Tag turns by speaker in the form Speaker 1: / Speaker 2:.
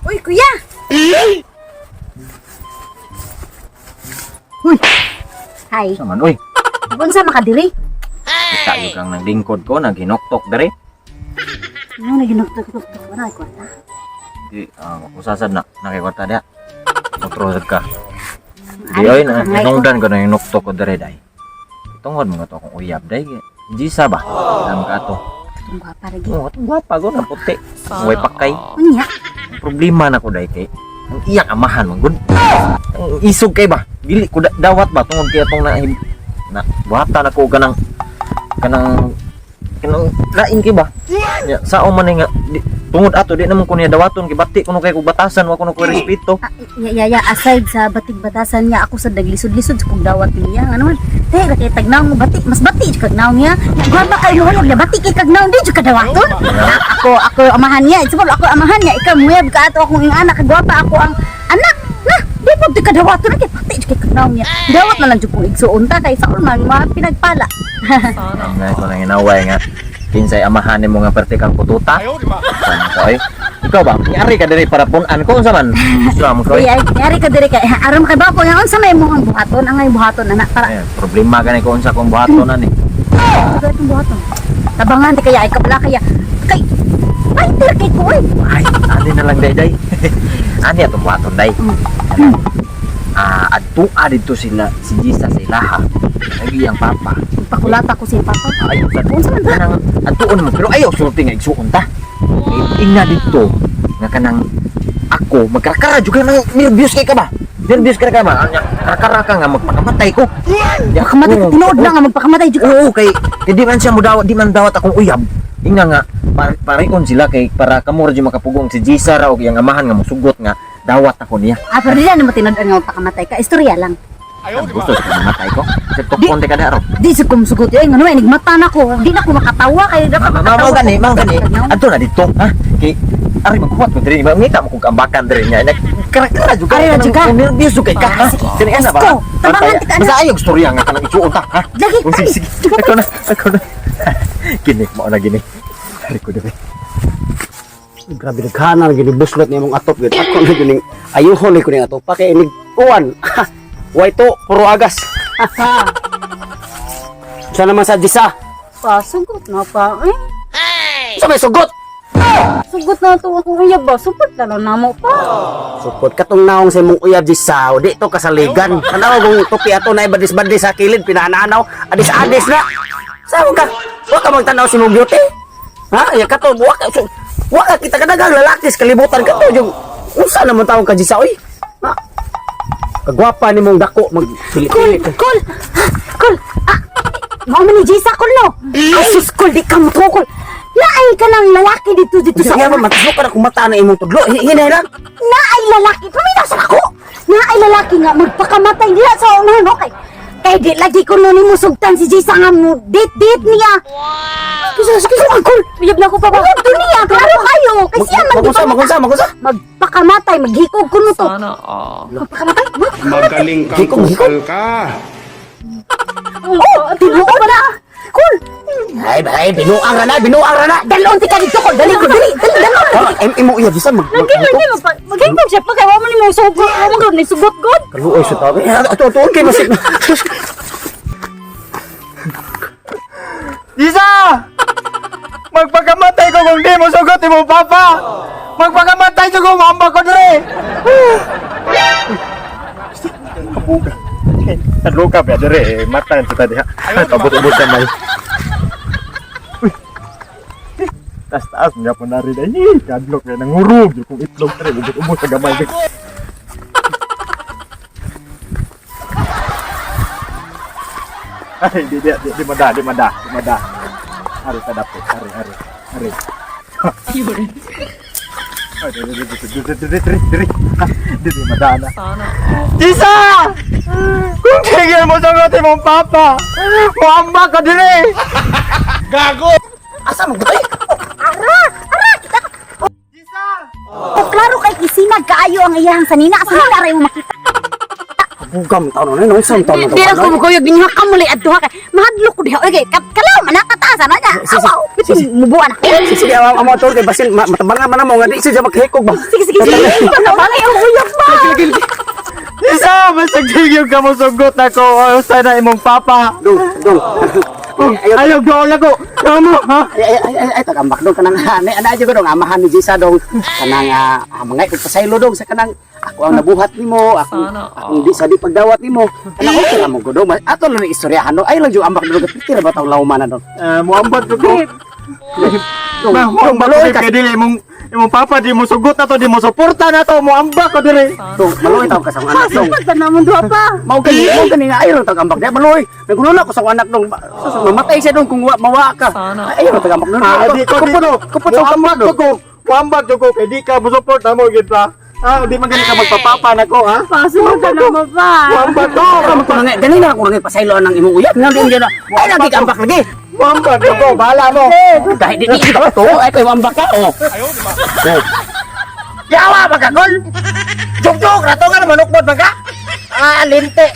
Speaker 1: Uy, kuya! Uy! Hi.
Speaker 2: Saman, uy.
Speaker 1: Unsa makadiri?
Speaker 2: Tayo kang naglingkod ko, naghinoktok dere.
Speaker 1: Ano na ginugtog-tugtog ko na kwarta?
Speaker 2: Di, usasad na, nakikwarta dia. Matrosad ka. Di, oy, nanungdan ko na yung noktok ko dere, day. Tungod mo nga to kung uyab, day. Gisa ba? Alam ka to.
Speaker 1: Ang gwapa lagi.
Speaker 2: Oo, itong gwapa ko na puti. Huwag pakay.
Speaker 1: Unya?
Speaker 2: Ang problema na ko, day, kay ang iyak amahan mo, good. Ang isog kay ba? Dili ko dawat ba? Tungod kaya itong na buhata na ko kanang lain kay ba? Ya, sao man nga tungod ato di naman ko niya dawaton kay bati kuno kay ko batasan wa kuno ko respeto.
Speaker 1: Aside sa batig batasan niya ako sa daglisod-lisod sa kong dawat niya. Ano man? Te, kay tagnaw mo bati, mas bati sa kagnaw niya. Gwapa kay hulog na bati kay kagnaw di sa kadawaton. Ako amahan niya. Siguro ako amahan niya. Ikaw muyab ka ato akong anak kagwapa ako ang anak. Na, di mo di kadawaton kay bati kay kagnaw niya. Dawat na lang jud kong igsuon ta kay sa man mga pinagpala.
Speaker 2: Ang ko nang hinaway nga kinsay amahan nimo nga pertikal pututa. Ay, ikaw ba? Yari ka diri para punan ko unsa man? Islam ko.
Speaker 1: Ay, yari ka diri kay aram kay ba ko yang unsa may imong buhaton angay buhaton anak para.
Speaker 2: Ay, problema gani ko unsa kong buhaton ani.
Speaker 1: Ito itong buhaton. Tabangan di kaya ay kabla kaya kay fighter kay ko eh.
Speaker 2: Ay, ani na lang day. Ani atong buhaton day. Adto sila si Jisa sa ilaha. Lagi ang papa.
Speaker 1: Pakulata ko si papa.
Speaker 2: Ay,
Speaker 1: Unsa man ba?
Speaker 2: kanang adtuon naman pero ayaw sulti nga igsuon ta. Ingna dito nga kanang ako magkarakara juga nang nervyos kay ka ba? Nervyos ka ba? Karakara ka nga magpakamatay ko. Di ako
Speaker 1: Kamatay tinuod na nga magpakamatay jud.
Speaker 2: Oo, kay di man siya di man dawat akong uyab. Inga nga pareon sila kay para kamo ra makapugong si Jisa ra og iyang amahan nga mosugot nga dawat ako niya.
Speaker 1: Pero di na mo tinuod nga magpakamatay ka. Istorya lang.
Speaker 2: Ang gusto sa mamatay ko. Sa tukon ka daro.
Speaker 1: Di sa kumsugot eh ngano nigmata na ko. Di na ko makatawa kay dapat
Speaker 2: Mao gani. Adto na dito, ha? Kay ari magkuwat ko diri, ngita mo kung kambakan diri niya. Karakara juga.
Speaker 1: Ari na juga.
Speaker 2: Nervyos kay ka. ha? Dili ana ba?
Speaker 1: Esko, tabangan tika na.
Speaker 2: Basta ayog storya nga kanang isuon ta, ha?
Speaker 1: Lagi
Speaker 2: Oh, sige. Ako na. Gini, mao na gini. Ari ko diri.
Speaker 3: Grabe naghanan gini buslot ni mong atop gid. Ako na gining ayuhon ko ning atop pa kay inig uwan. Way to puro agas. Sa naman sa Jisa.
Speaker 1: Sugot na pa. Eh,
Speaker 3: Sa may sugot.
Speaker 1: sugot na to ako kuya ba. Sugot na lang namo pa.
Speaker 3: Sukod katong naong sa imong uyab Jisa. O, di to kasaligan. Tanaw kung tupi ato na ibadis-badis sa kilid pinananaw. Adis-adis na. Saan ka? Wa ka magtanaw si mong beauty. Ha? Ya kato wa ka kita kadagang lalaki sa kalibutan kato yung unsa naman taong ka Jisa oy. Ha? Kagwapa ni mong dako magpili-pili ka.
Speaker 1: Kol! Kol! Mao man ni Jisa Kol no? Ay sus Kol, di ka matukol. Naay ka ng lalaki dito sa
Speaker 3: Sige ba matusok ka na kung mata na imong tudlo. Hinay lang.
Speaker 1: Naay lalaki, paminasan ako. Naay lalaki nga magpakamatay nila sa unahan, okay? Kaya di lagi ko nun imusugtan si Jisa nga mo. Date niya. Sige, Kol. Uyab na ko pa ba? Ito niya, klaro kayo. Kasi yan,
Speaker 3: Magunsa.
Speaker 1: magpakamatay, maghikog ko no to. Magpakamatay?
Speaker 4: Magaling kang
Speaker 3: Hikong.
Speaker 4: kupal ka.
Speaker 1: Oo, tinuo ba na? Kol!
Speaker 3: Ay, binuang rana.
Speaker 1: Dalon ti ka dito, Kol. Dali.
Speaker 3: Imo iya bisa
Speaker 1: Maghikog siya pa kaya wala ni mo sugot. Wala mo ni sugot god.
Speaker 3: Kaluoy sa tabi. Ato kay masik.
Speaker 2: Jisa! Magpakamatay ko kung di mo sugot mo papa. Magpakamatay ko kung mamba ko diri. Kabuga. Terluka ba diri mata kita diha. Tabot-ubot sa may. Tas niya po na rin ay kadlok na nangurog kung itlog diri ubot-ubot sa gamay. Ay di mada. Hari ka dapit, hari. Diri madana. Jisa! Kung tigil mo sagutin mong papa, muamba ka diri!
Speaker 3: Asa mo gutay?
Speaker 1: Kita.
Speaker 2: Jisa!
Speaker 1: Klaro kay kisinag kaayo ang iyang sanina. Sanina rin mo makita.
Speaker 3: Bugam taon na nung isang taon na
Speaker 1: Di ako magkuyog. Binuha ka muli at duha kay. Mahadlok ko diha lagi. Kalau manakataas ano niya. Awaw. Mubuan ako.
Speaker 3: Sige, amo tol kay basin matabangan man mo nga di siya maghikog ba.
Speaker 1: Sige. Pagkabalay ang uyab ba?
Speaker 2: Isa, basta yung ka mo sugot ako. Sana imong papa.
Speaker 3: Dong.
Speaker 2: Ayaw doon ako. Kamu, ha?
Speaker 3: Ay tagambak dong kanang ana aja dong amahan ni Jisa dong kanang mga pasaylo dong sa kanang ako ang nabuhat nimo ako di sa di pagdawat nimo kanang okay lang mo ko dong ato lang istoryahan dong ay lang yung ambak dong kapitira ba tawag lauman na dong
Speaker 2: Muambat ko ko.
Speaker 3: dong baloy ka
Speaker 2: dili imong papa di mo sugot na to, di mo suporta na to, muambak ko dili.
Speaker 3: dong baloy tawag ka sa anak dong
Speaker 1: Pagka naman doon pa.
Speaker 3: mau gani nga ayaw lang tagambak di baloy nagulula ko sa anak dong mamatay siya dong kung mawa ka ayaw lang tagambak dong
Speaker 2: Di ko muambak ko. Muambak ko kay di ka mo suporta mo gid pa. Di man gani ka magpapapa nako, ha?
Speaker 1: Pasok ka naman pa.
Speaker 2: Muambak ko.
Speaker 3: gani na ako nang pasaylo ng imong uyab nga din dyan ay lagi ka ambak lagi
Speaker 2: Muambak ko, bahala mo.
Speaker 3: dahil di ka to ay kay ambak ka oh
Speaker 2: Yawa magagol. Jog-jog na to nga manukbod baga. Linte.